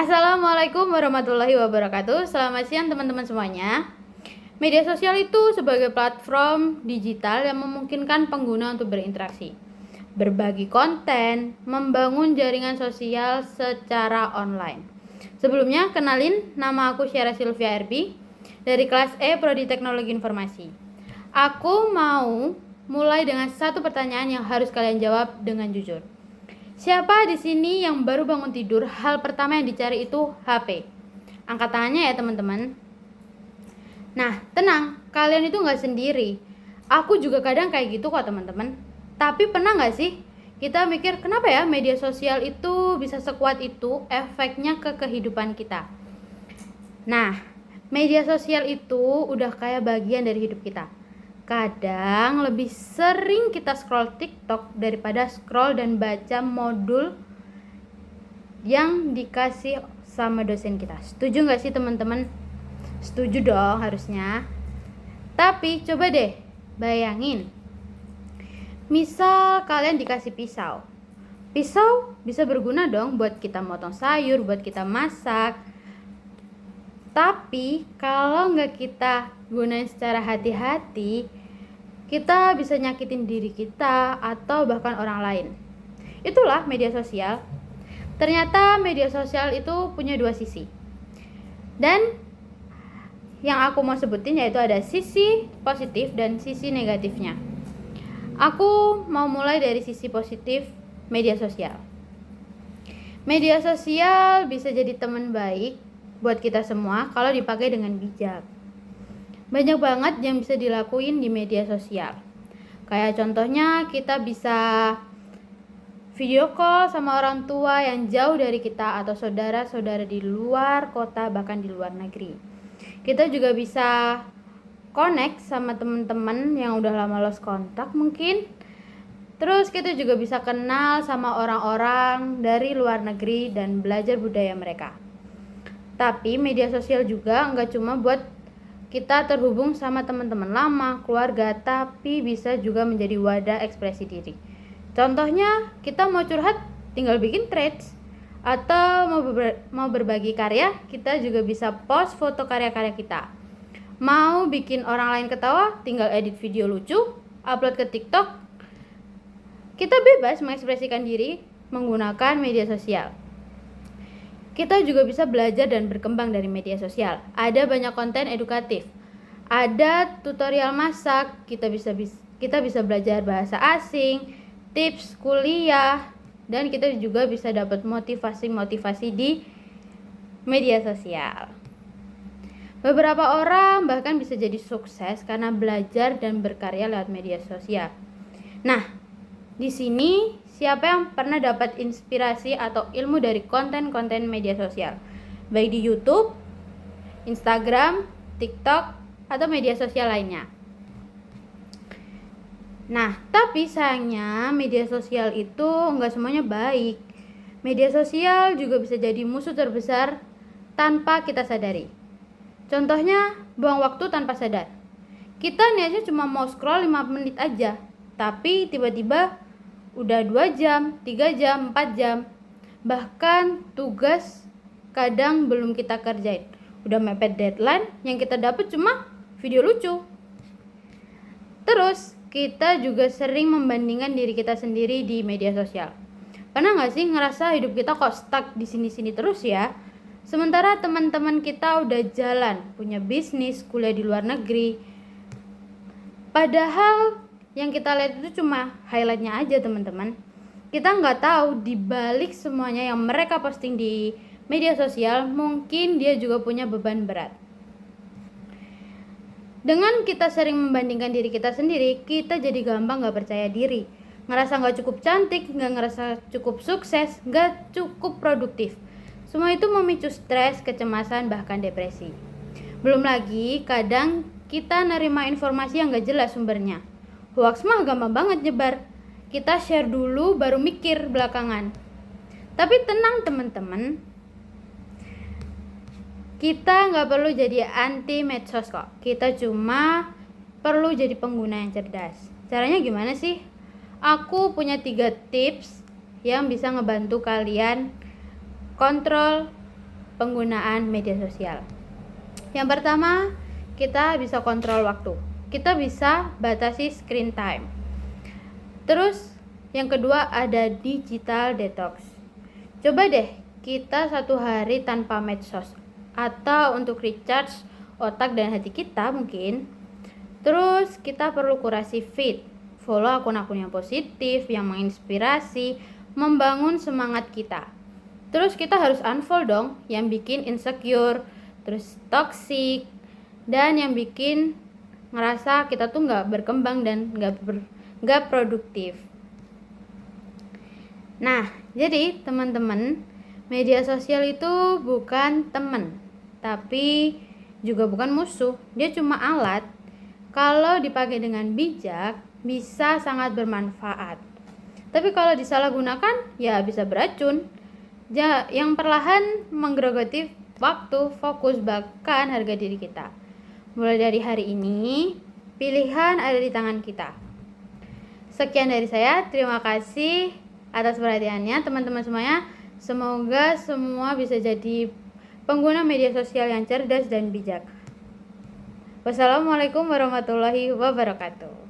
Assalamualaikum warahmatullahi wabarakatuh. Selamat siang teman-teman semuanya. Media sosial itu sebagai platform digital yang memungkinkan pengguna untuk berinteraksi, berbagi konten, membangun jaringan sosial secara online. Sebelumnya, kenalin, nama aku Syara Sylvia Erbi dari kelas E Prodi Teknologi Informasi. Aku mau mulai dengan satu pertanyaan yang harus kalian jawab dengan jujur. Siapa di sini yang baru bangun tidur, hal pertama yang dicari itu HP? Angkat tangannya ya teman-teman. Nah, tenang, kalian itu nggak sendiri. Aku juga kadang kayak gitu kok teman-teman. Tapi pernah nggak sih kita mikir kenapa ya media sosial itu bisa sekuat itu efeknya ke kehidupan kita? Nah, media sosial itu udah kayak bagian dari hidup kita. Kadang lebih sering kita scroll TikTok daripada scroll dan baca modul yang dikasih sama dosen kita. Setuju nggak sih teman-teman? Setuju dong harusnya. Tapi coba deh bayangin, misal kalian dikasih pisau. Pisau bisa berguna dong buat kita motong sayur, buat kita masak. Tapi kalau nggak kita gunain secara hati-hati, kita bisa nyakitin diri kita atau bahkan orang lain. Itulah media sosial. Ternyata media sosial itu punya dua sisi. Dan yang aku mau sebutin yaitu ada sisi positif dan sisi negatifnya. Aku mau mulai dari sisi positif media sosial. Media sosial bisa jadi teman baik buat kita semua kalau dipakai dengan bijak. Banyak banget yang bisa dilakuin di media sosial. Kayak contohnya kita bisa video call sama orang tua yang jauh dari kita atau saudara-saudara di luar kota bahkan di luar negeri. Kita juga bisa connect sama teman-teman yang udah lama lost kontak mungkin. Terus kita juga bisa kenal sama orang-orang dari luar negeri dan belajar budaya mereka. Tapi media sosial juga nggak cuma buat kita terhubung sama teman-teman lama, keluarga, tapi bisa juga menjadi wadah ekspresi diri. Contohnya, kita mau curhat, tinggal bikin threads. Atau mau berbagi karya, kita juga bisa post foto karya-karya kita. Mau bikin orang lain ketawa, tinggal edit video lucu, upload ke TikTok. Kita bebas mengekspresikan diri menggunakan media sosial. Kita juga bisa belajar dan berkembang dari media sosial. Ada banyak konten edukatif. Ada tutorial masak, kita bisa belajar bahasa asing, tips kuliah, dan kita juga bisa dapat motivasi di media sosial. Beberapa orang bahkan bisa jadi sukses karena belajar dan berkarya lewat media sosial. Nah, di sini siapa yang pernah dapat inspirasi atau ilmu dari konten-konten media sosial? Baik di YouTube, Instagram, TikTok, atau media sosial lainnya. Nah, tapi sayangnya media sosial itu enggak semuanya baik. Media sosial juga bisa jadi musuh terbesar tanpa kita sadari. Contohnya, buang waktu tanpa sadar. Kita niatnya cuma mau scroll 5 menit aja, tapi tiba-tiba udah 2 jam, 3 jam, 4 jam. Bahkan tugas kadang belum kita kerjain. Udah mepet deadline, yang kita dapat cuma video lucu. Terus, kita juga sering membandingkan diri kita sendiri di media sosial. Pernah gak sih ngerasa hidup kita kok stuck di sini-sini terus ya? Sementara teman-teman kita udah jalan, punya bisnis, kuliah di luar negeri. Padahal yang kita lihat itu cuma highlightnya aja teman-teman. Kita nggak tahu di balik semuanya yang mereka posting di media sosial, mungkin dia juga punya beban berat. Dengan kita sering membandingkan diri kita sendiri, kita jadi gampang nggak percaya diri, ngerasa nggak cukup cantik, nggak ngerasa cukup sukses, nggak cukup produktif. Semua itu memicu stres, kecemasan, bahkan depresi. Belum lagi kadang kita nerima informasi yang nggak jelas sumbernya. Hoax mah gampang banget nyebar. Kita share dulu baru mikir belakangan. Tapi tenang teman-teman, kita nggak perlu jadi anti medsos kok. Kita cuma perlu jadi pengguna yang cerdas. Caranya gimana sih? Aku punya 3 tips yang bisa ngebantu kalian kontrol penggunaan media sosial. Yang pertama, kita bisa kontrol waktu. Kita bisa batasi screen time. Terus yang kedua ada digital detox. Coba deh kita 1 hari tanpa medsos atau untuk recharge otak dan hati kita mungkin. Terus kita perlu kurasi feed, follow akun-akun yang positif, yang menginspirasi, membangun semangat kita. Terus kita harus unfollow dong yang bikin insecure, terus toxic, dan yang bikin ngerasa kita tuh nggak berkembang dan nggak produktif. Nah, jadi teman-teman, media sosial itu bukan teman, tapi juga bukan musuh. Dia cuma alat. Kalau dipakai dengan bijak, bisa sangat bermanfaat. Tapi kalau disalahgunakan, ya bisa beracun. Yang perlahan menggerogoti waktu, fokus, bahkan harga diri kita. Mulai dari hari ini, pilihan ada di tangan kita. Sekian dari saya, terima kasih atas perhatiannya teman-teman semuanya. Semoga semua bisa jadi pengguna media sosial yang cerdas dan bijak. Wassalamualaikum warahmatullahi wabarakatuh.